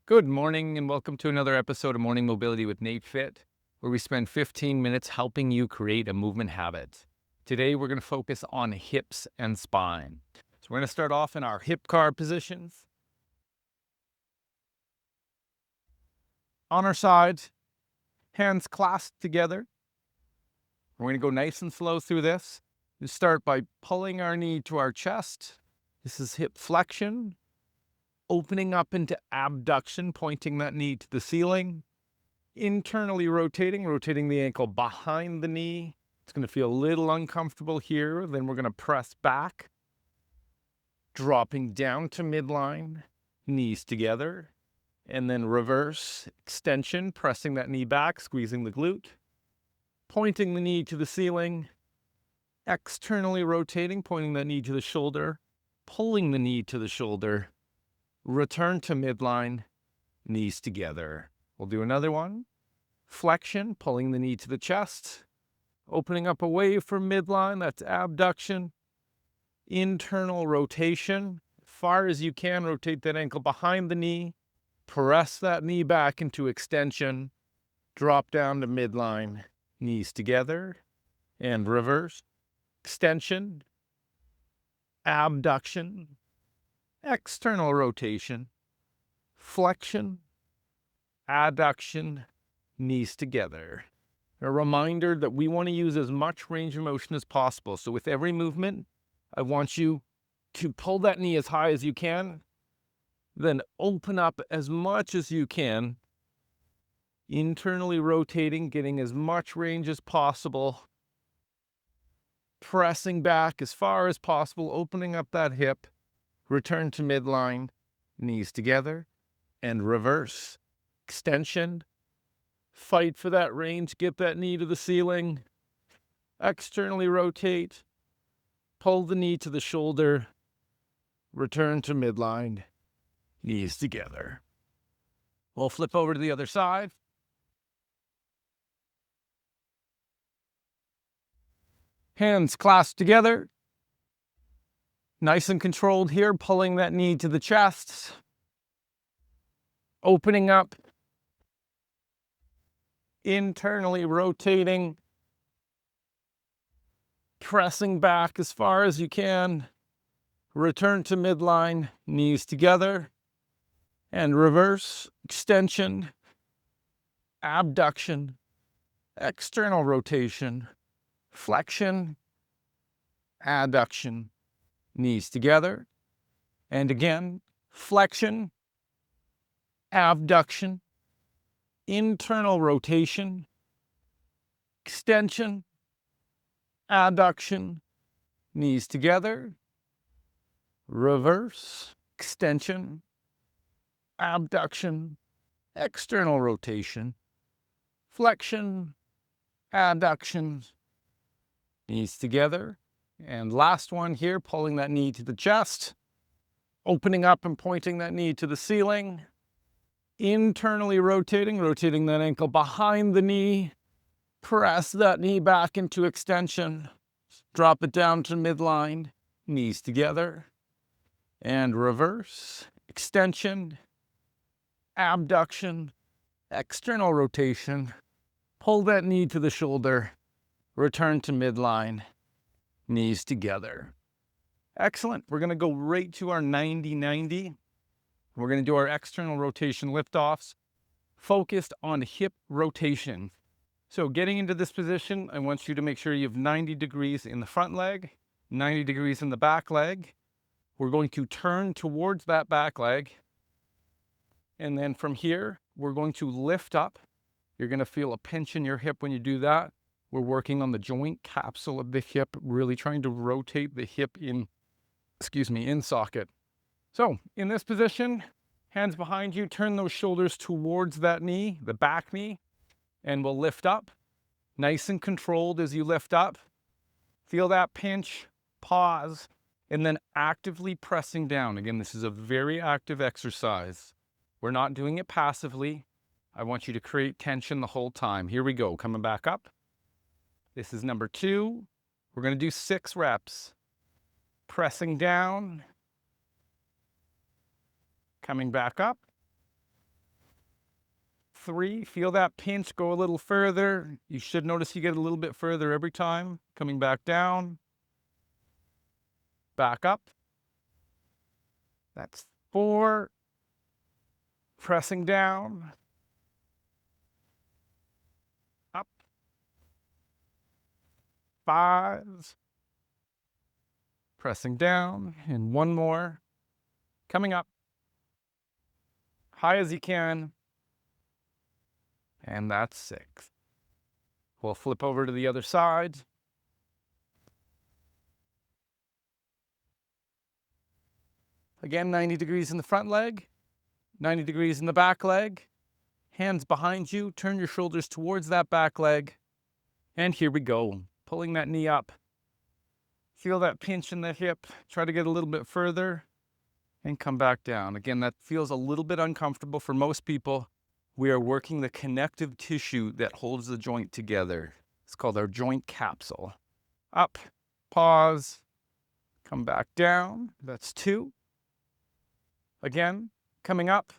Good morning and welcome to another episode of Morning Mobility with NATEFIT, where we spend 15 minutes helping you create a movement habit. Today we're going to focus on hips and spine. So we're going to start off in our hip car positions. On our side, hands clasped together. We're going to go nice and slow through this. We start by pulling our knee to our chest. This is hip flexion. Opening up into abduction, pointing that knee to the ceiling. Internally rotating the ankle behind the knee. It's going to feel a little uncomfortable here. Then we're going to press back, dropping down to midline, knees together, and then reverse extension, pressing that knee back, squeezing the glute, pointing the knee to the ceiling, externally rotating, pointing that knee to the shoulder, pulling the knee to the shoulder, return to midline, knees together. We'll do another one. Flexion, pulling the knee to the chest, opening up away from midline, that's abduction. Internal rotation, far as you can, rotate that ankle behind the knee, press that knee back into extension, drop down to midline, knees together, and reverse. Extension, abduction, external rotation, flexion, adduction, knees together. A reminder that we want to use as much range of motion as possible. So with every movement, I want you to pull that knee as high as you can, then open up as much as you can, internally rotating, getting as much range as possible, pressing back as far as possible, opening up that hip, return to midline, knees together, and reverse. Extension, fight for that range, get that knee to the ceiling, externally rotate, pull the knee to the shoulder, return to midline, knees together. We'll flip over to the other side. Hands clasped together. Nice and controlled here, pulling that knee to the chest, opening up, internally rotating, pressing back as far as you can, return to midline, knees together, and reverse, extension, abduction, external rotation, flexion, adduction, knees together, and again, flexion, abduction, internal rotation, extension, adduction, knees together, reverse, extension, abduction, external rotation, flexion, adduction, knees together. And last one here, pulling that knee to the chest, opening up and pointing that knee to the ceiling, internally rotating that ankle behind the knee, press that knee back into extension, drop it down to midline, knees together, and reverse, extension, abduction, external rotation, pull that knee to the shoulder, return to midline, knees together. Excellent. We're going to go right to our 90-90. We're going to do our external rotation liftoffs, focused on hip rotation. So getting into this position, I want you to make sure you have 90 degrees in the front leg, 90 degrees in the back leg. We're going to turn towards that back leg. And then from here, we're going to lift up. You're going to feel a pinch in your hip when you do that. We're working on the joint capsule of the hip, really trying to rotate the hip in socket. So in this position, hands behind you, turn those shoulders towards that knee, the back knee, and we'll lift up. Nice and controlled as you lift up. Feel that pinch, pause, and then actively pressing down. Again, this is a very active exercise. We're not doing it passively. I want you to create tension the whole time. Here we go, coming back up. This is number 2. We're going to do 6 reps. Pressing down, coming back up, 3. Feel that pinch, go a little further. You should notice you get a little bit further every time. Coming back down. Back up. That's 4. Pressing down. Up. 5. Pressing down. And 1 more. Coming up. High as you can. And that's 6. We'll flip over to the other side. Again, 90 degrees in the front leg, 90 degrees in the back leg. Hands behind you, turn your shoulders towards that back leg. And here we go, pulling that knee up. Feel that pinch in the hip, try to get a little bit further and come back down. Again, that feels a little bit uncomfortable for most people. We are working the connective tissue that holds the joint together. It's called our joint capsule. Up, pause, come back down. That's 2. Again, coming up.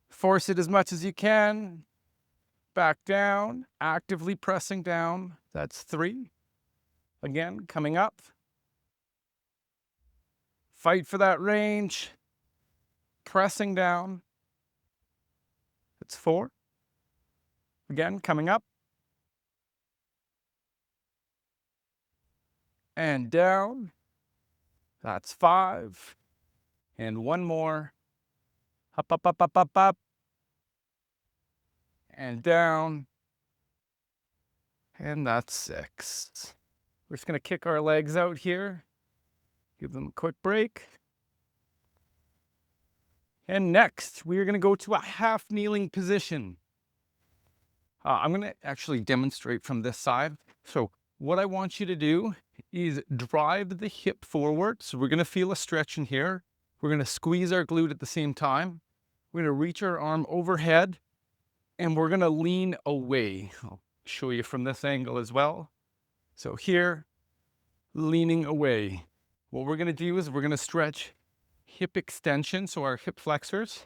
Force it as much as you can. Back down, actively pressing down. That's 3. Again, coming up. Fight for that range. Pressing down. That's 4. Again, coming up. And down. That's 5. And 1 more. Up, up, up, up, up, up. And down. And that's 6. We're just going to kick our legs out here. Give them a quick break. And next, we are going to go to a half kneeling position. I'm going to actually demonstrate from this side. So what I want you to do is drive the hip forward. So we're going to feel a stretch in here. We're going to squeeze our glute at the same time. We're going to reach our arm overhead and we're going to lean away. I'll show you from this angle as well. So here, leaning away. What we're going to do is we're going to stretch hip extension. So our hip flexors,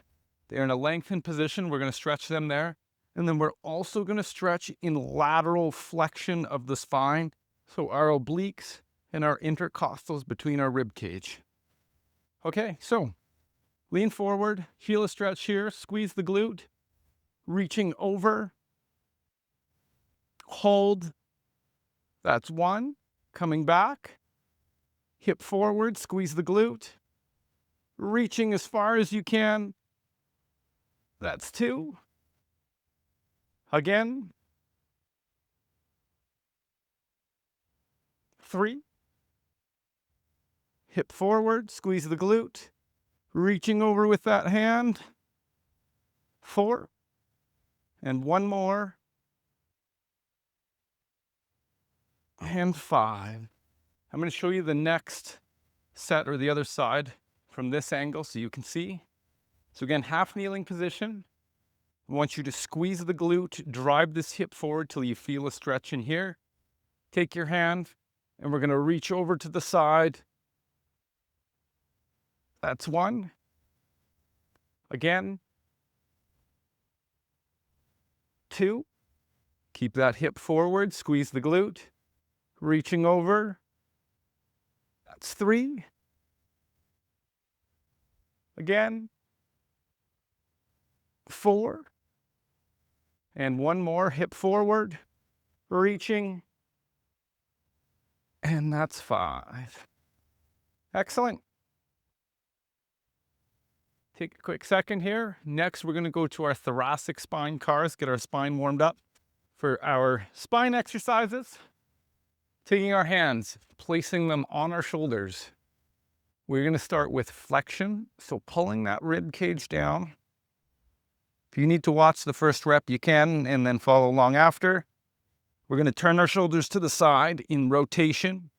they're in a lengthened position. We're going to stretch them there. And then we're also going to stretch in lateral flexion of the spine. So our obliques and our intercostals between our rib cage. Okay, so lean forward, heel a stretch here, squeeze the glute, reaching over, hold. That's 1. Coming back, hip forward, squeeze the glute, reaching as far as you can. That's 2. Again. 3. Hip forward, squeeze the glute, reaching over with that hand. 4. And 1 more. And 5. I'm going to show you the next set or the other side from this angle so you can see. So again, half kneeling position. I want you to squeeze the glute, drive this hip forward till you feel a stretch in here. Take your hand and we're going to reach over to the side. That's 1. Again. 2. Keep that hip forward, squeeze the glute, reaching over. That's 3. Again. 4. And 1 more, hip forward, reaching. And that's 5. Excellent. Take a quick second here. Next, we're going to go to our thoracic spine cars, get our spine warmed up for our spine exercises. Taking our hands, placing them on our shoulders. We're going to start with flexion, so pulling that rib cage down. If you need to watch the first rep, you can, and then follow along after. We're going to turn our shoulders to the side in rotation.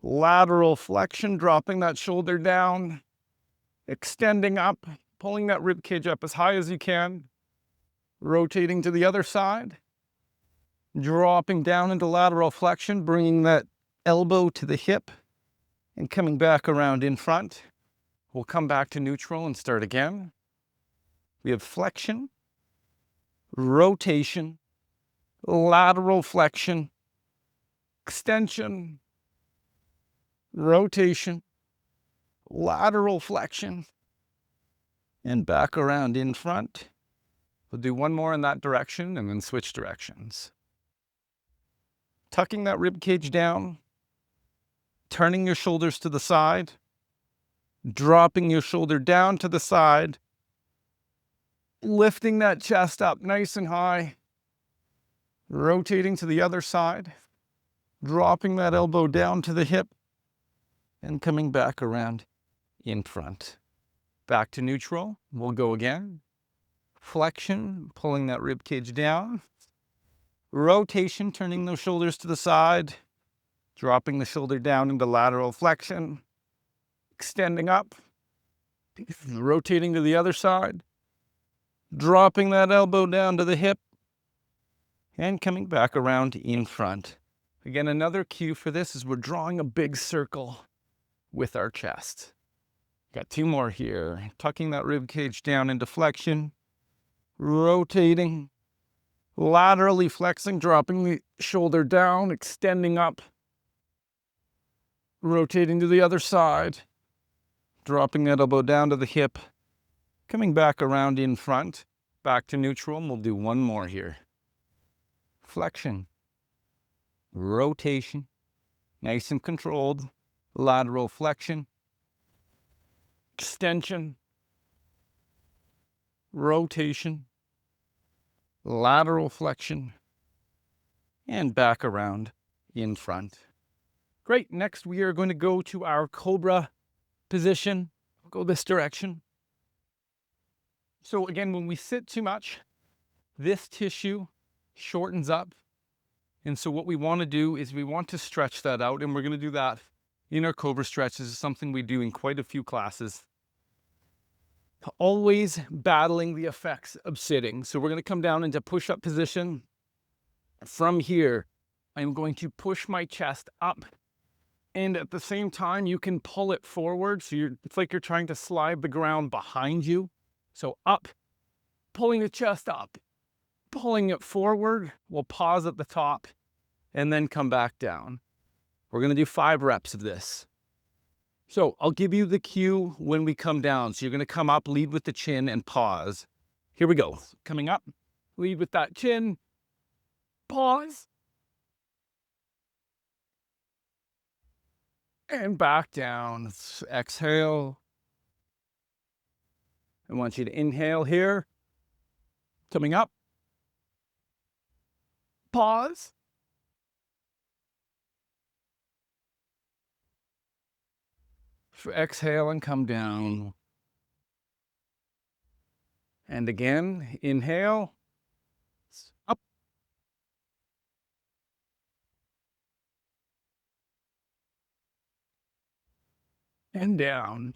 Lateral flexion, dropping that shoulder down. Extending up, pulling that rib cage up as high as you can. Rotating to the other side. Dropping down into lateral flexion, bringing that elbow to the hip and coming back around in front. We'll come back to neutral and start again. We have flexion, rotation, lateral flexion, extension, rotation, lateral flexion, and back around in front. We'll do one more in that direction and then switch directions. Tucking that rib cage down, turning your shoulders to the side, dropping your shoulder down to the side, lifting that chest up nice and high, rotating to the other side, dropping that elbow down to the hip, and coming back around in front. Back to neutral. We'll go again. Flexion, pulling that rib cage down. Rotation, turning those shoulders to the side, dropping the shoulder down into lateral flexion, extending up, rotating to the other side, dropping that elbow down to the hip, and coming back around in front. Again, another cue for this is we're drawing a big circle with our chest. Got two more here. Tucking that rib cage down into flexion, rotating, laterally flexing, dropping the shoulder down, extending up, rotating to the other side, dropping that elbow down to the hip, coming back around in front, back to neutral, and we'll do one more here. Flexion, rotation, nice and controlled, lateral flexion, extension, rotation, lateral flexion, and back around in front. Great. Next, we are going to go to our cobra position. We'll go this direction. So again, when we sit too much, this tissue shortens up. And so what we want to do is we want to stretch that out, and we're going to do that in our cobra stretch. This is something we do in quite a few classes. Always battling the effects of sitting. So we're going to come down into push-up position. From here, I'm going to push my chest up, and at the same time, you can pull it forward. So it's like you're trying to slide the ground behind you. So up, pulling the chest up, pulling it forward. We'll pause at the top and then come back down. We're going to do 5 reps of this. So I'll give you the cue when we come down. So you're going to come up, lead with the chin, and pause. Here we go. Coming up, lead with that chin, pause, and back down. Exhale. I want you to inhale here. Coming up, pause, exhale and come down. And again, inhale, up, and down.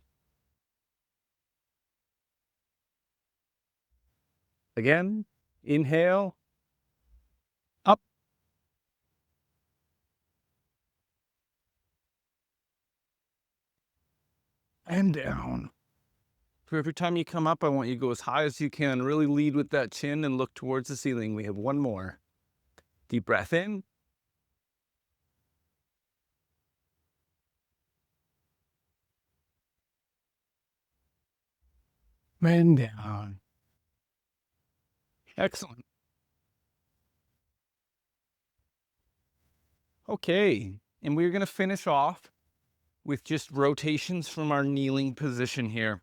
Again, inhale, up, and down. For every time you come up, I want you to go as high as you can. Really lead with that chin and look towards the ceiling. We have one more. Deep breath in. And down. Excellent. Okay, and we're going to finish off with just rotations from our kneeling position here.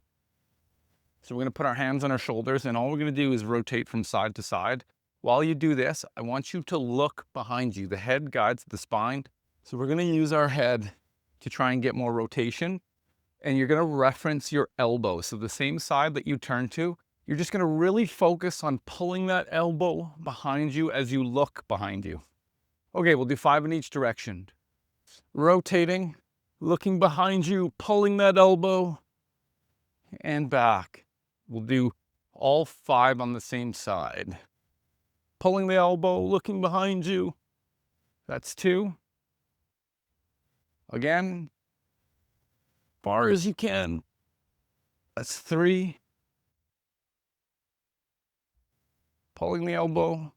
So we're going to put our hands on our shoulders, and all we're going to do is rotate from side to side. While you do this, I want you to look behind you. The head guides the spine. So we're going to use our head to try and get more rotation. And you're going to reference your elbow. So the same side that you turn to, you're just going to really focus on pulling that elbow behind you as you look behind you. Okay, we'll do 5 in each direction. Rotating, looking behind you, pulling that elbow, and back. We'll do all 5 on the same side. Pulling the elbow, looking behind you. That's 2. Again, far as you can. That's 3. Pulling the elbow,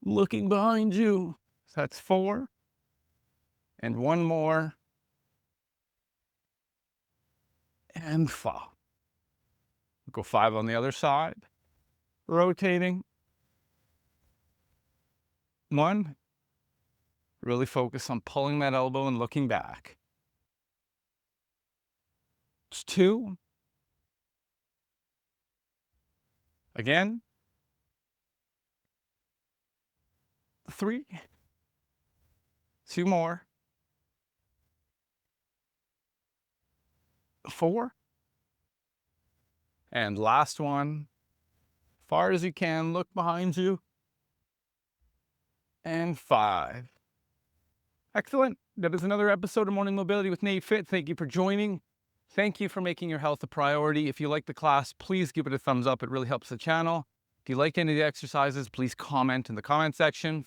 looking behind you. So that's 4. And 1 more. And 5. Go 5 on the other side. Rotating. 1. Really focus on pulling that elbow and looking back. It's 2. Again. 3. 2 more. 4. And last one. Far as you can, look behind you. And 5. Excellent. That is another episode of Morning Mobility with NATEFIT. Thank you for joining. Thank you for making your health a priority. If you like the class, please give it a thumbs up. It really helps the channel. If you like any of the exercises, please comment in the comment section.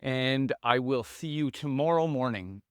And I will see you tomorrow morning.